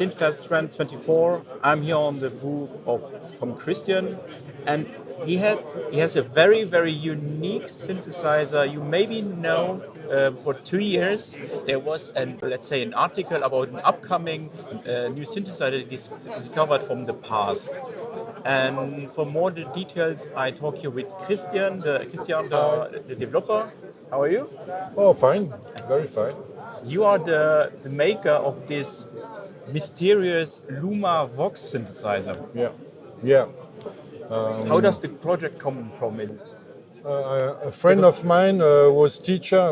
SynthFest 2024. I'm here on the booth from Christian, and he has a very unique synthesizer. You maybe know for 2 years there was an article about an upcoming new synthesizer discovered from the past. And for more details, I talk here with Christian, the developer. How are you? Oh, fine. Very fine. You are the maker of this mysterious Luma Vox synthesizer. Yeah. Yeah. How does the project come from it? A friend of mine was teacher.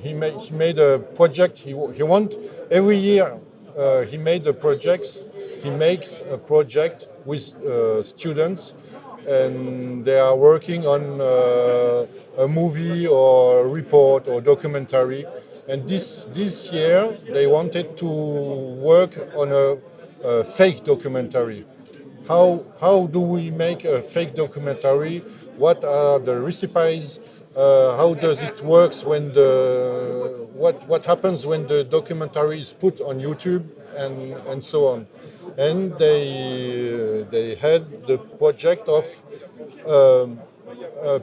He made a project. He want every year. He made the projects. He makes a project with students, and they are working on a movie or a report or documentary. And this year they wanted to work on a fake documentary. How do we make a fake documentary? What are the recipes? How does it work when what happens when the documentary is put on YouTube and so on? And they had the project of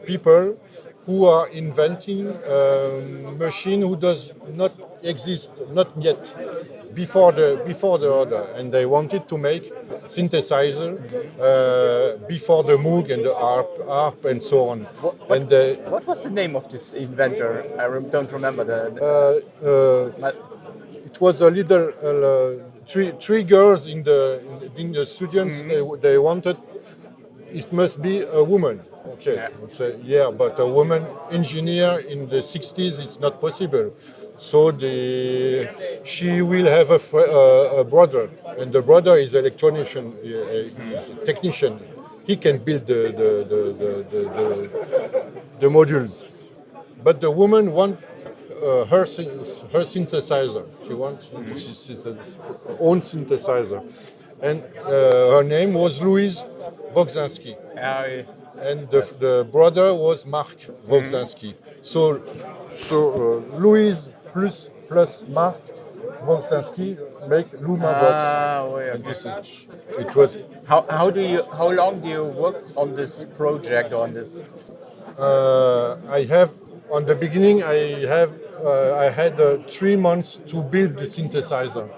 people who are inventing a machine who does not exist, not yet, before the other, and they wanted to make synthesizer before the Moog and the ARP and so on. What was the name of this inventor? I don't remember it was a little three girls in the students. They wanted it must be a woman. Okay, yeah, but a woman engineer in the 60s it's not possible. So she will have a brother, and the brother is electronician, technician. He can build the modules, but the woman wants her synthesizer. She wants his own synthesizer, and her name was Louise Voksinski. And the brother was Marc Voksinski. So Louise plus Marc Voksinski make Luma Vox. It was. How long do you work on this project or on this? I have on the beginning. I had 3 months to build the synthesizer.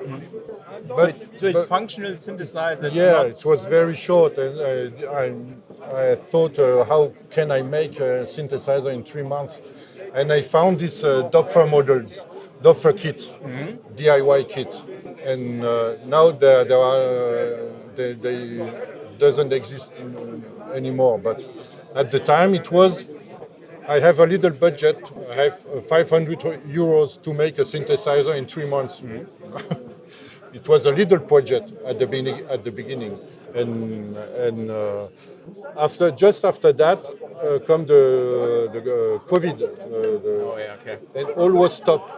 So it's functional synthesizer. Yeah, it was very short, and I thought, how can I make a synthesizer in 3 months? And I found these Doppler models, Doppler kit, DIY kit, and now they doesn't exist anymore. But at the time, I have a little budget. I have 500 euros to make a synthesizer in 3 months. It was a little project at the beginning, and just after that come the COVID, and all was stopped.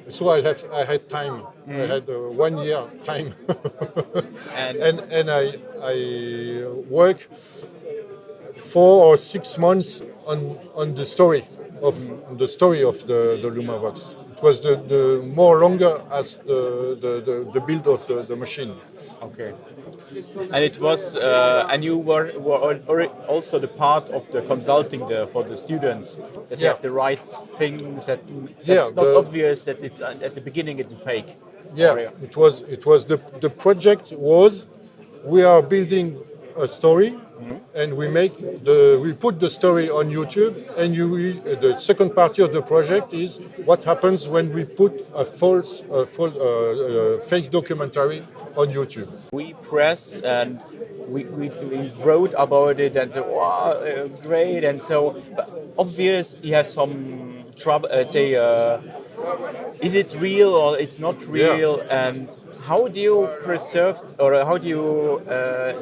So I had time. I had 1 year time, and I work 4 or 6 months on the story of the Luma Vox. It was the more longer as the build of the machine. Okay. And it was, and you were also the part of the consulting for the students that you have the right things that's not obvious that it's at the beginning it's a fake. Yeah, it was the project was we are building a story. And we put the story on YouTube, and the second part of the project is what happens when we put a false fake documentary on YouTube. We press and we wrote about it and said, wow, great. And so obvious you have some trouble, is it real or it's not real? Yeah. And how do you preserve or how do you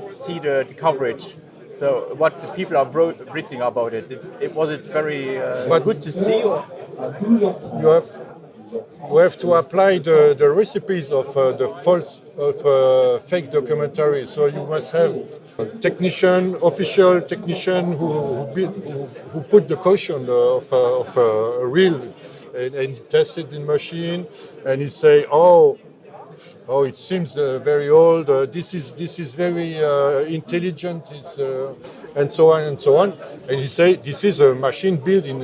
see the coverage? So what the people are writing about it? Was it very good to see? Or? You have to apply the recipes of the fake documentary. So you must have official technician who put the caution of a real, and he tested in machine, and he say, oh, Oh, it seems very old. This is very intelligent. And so on and so on. And he said this is a machine built in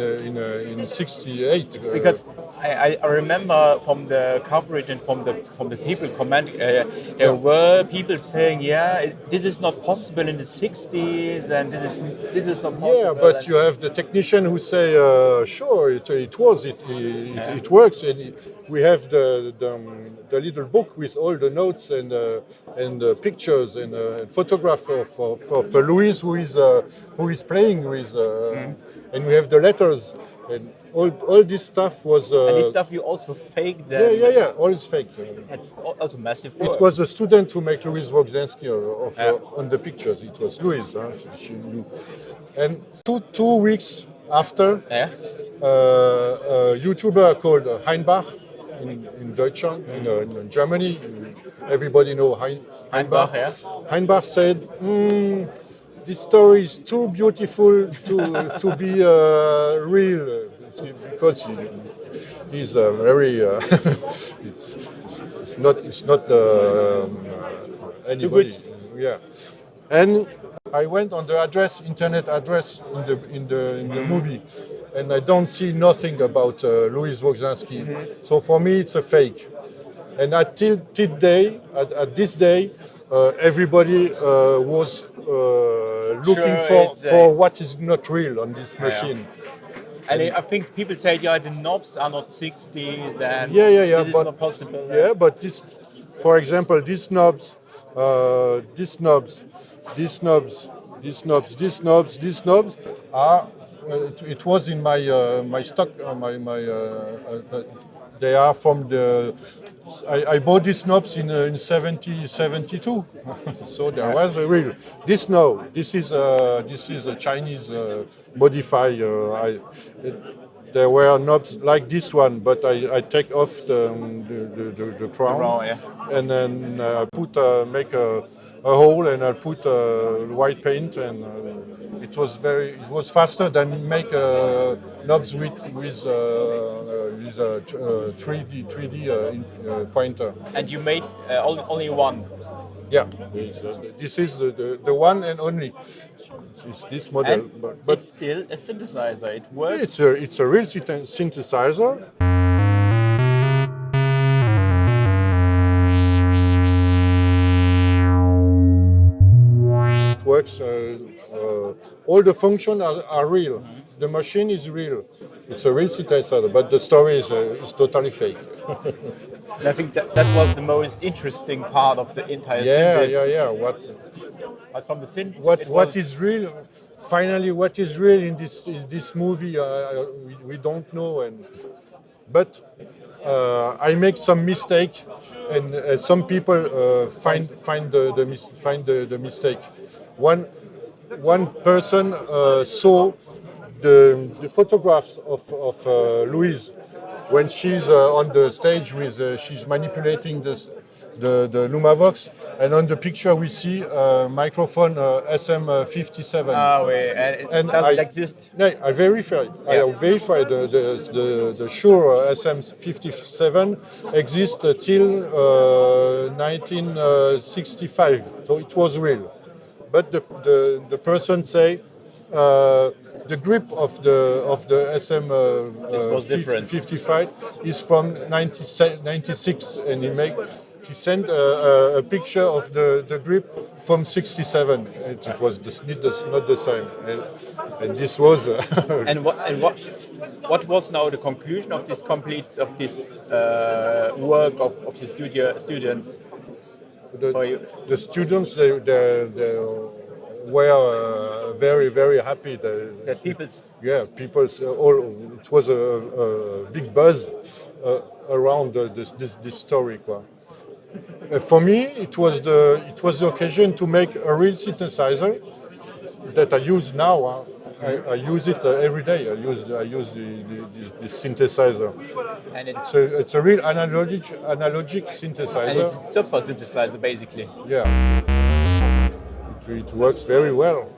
'68. Because I remember from the coverage and from the people commenting, there were people saying, yeah, this is not possible in the 60s, and this is not possible. Yeah, but you have the technician who say, sure, it works. And we have the little book with all the notes and pictures and photograph of Louise who is playing with, and we have the letters and all this stuff was. And this stuff you also faked. Yeah, all is fake. It's also massive work. It was a student who made Louise Voksinski on the pictures. It was Louise. And two weeks after, a YouTuber called Heinbach in Deutschland, in Germany, everybody know Heinbach. Heinbach said, this story is too beautiful to be real, because he's very it's not anybody. Too good. Yeah, and I went on the internet address in the movie, and I don't see nothing about Louise Voksinski. So for me, it's a fake. And at this day, everybody was looking for what is not real on this machine. And I think people say, the knobs are not 60s, and this is not possible. Yeah, but this, for example, these knobs are. It was in my stock. They are from the. I bought these knobs in 72, so there was a real. This is a Chinese modify. There were knobs like this one, but I take off the crown, and then put make a hole, and I put white paint, and it was faster than make knobs with a 3D pointer. And you made only one. Yeah, this is the one and only. It's this model, And but it's still a synthesizer. It works. it's a real synthesizer. It works. All the functions are real. The machine is real. It's a real synthesizer, but the story is totally fake. And I think that was the most interesting part of the entire synth. Yeah. But from the synth, What is real? Finally, what is real in this movie? We don't know, but I make some mistake, and some people find the mistake. One person saw the photographs of Louise when she's on the stage with she's manipulating the Loumavox, and on the picture we see a microphone SM57. And it doesn't exist. No, I verified. I verified the Shure SM57 exists till 1965, so it was real. But the person say the grip of the SM This was different. 55 is from 96, and he sent a picture of the grip from 67. It was not the same, and this was. And what was now the conclusion of this work of the student? The students they were very, very happy That people it was a big buzz around this story. For me, it was the occasion to make a real synthesizer that I use now. I use it every day. I use the synthesizer, and it's a real analogic synthesizer. And it's Töpfer synthesizer, basically. Yeah, it works very well,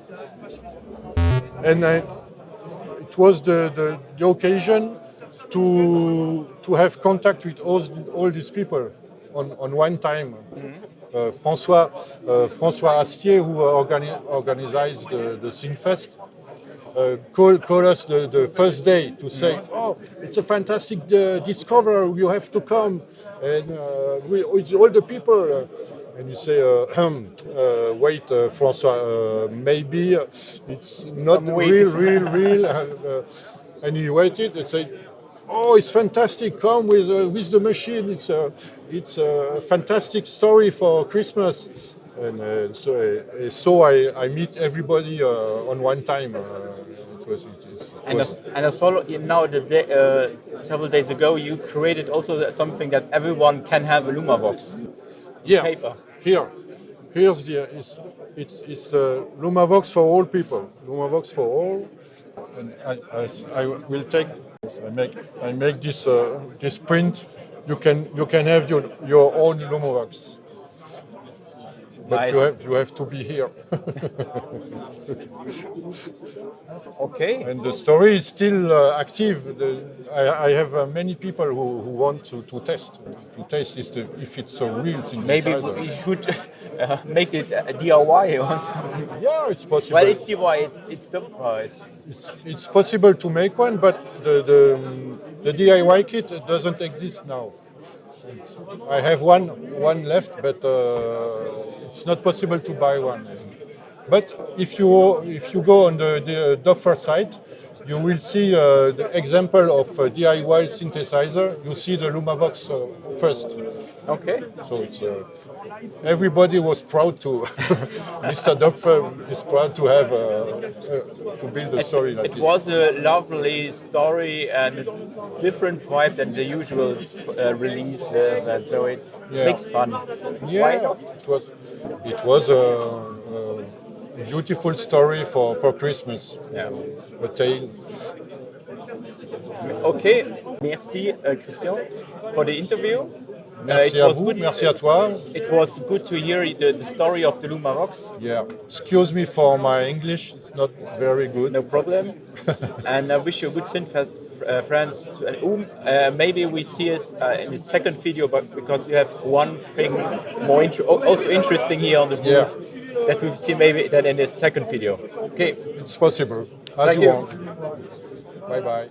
and it was the occasion to have contact with all these people. on one time. François Astier, who organized the SynthFest, called us the first day to say, "Oh, it's a fantastic discovery. You have to come, and with all the people." And you say, "Wait, François, maybe it's not real." And he waited and said, "Oh, it's fantastic! Come with the machine. It's a fantastic story for Christmas." And so I meet everybody on one time. And I saw now several days ago you created also something that everyone can have a Loumavox. Yeah, Paper. here's it's the Loumovox for all people. Loumovox for all. And I will take. I make this print. You can have your own Loumovox. But Nice. you have to be here. Okay. And the story is still active. I have many people who want to test. To test if it's a real synthesizer. Maybe we should make it a DIY or something. Yeah, it's possible. Well, it's DIY. It's the It's possible to make one, but the DIY kit doesn't exist now. I have one left, but it's not possible to buy one. But if you go on the Dopfer site, you will see the example of a DIY synthesizer. You see the Loumavox first. okay. So it's everybody was proud to Mr. Dopfer is proud to have to build a story like It this. was a lovely story and a different vibe than the usual releases, and so it makes fun. Yeah, Why not? it was a beautiful story for Christmas. Yeah. A tale. Okay. Merci, Christian, for the interview. Merci à vous, merci à toi. It was good to hear the story of the Luma Vox. Yeah, excuse me for my English, it's not very good. No problem. And I wish you a good SynthFest, friends. Maybe we see us in the second video, but because you have one thing more also interesting here on the booth that we'll see maybe then in the second video. Okay. It's possible, as Thank you you. want. Bye bye.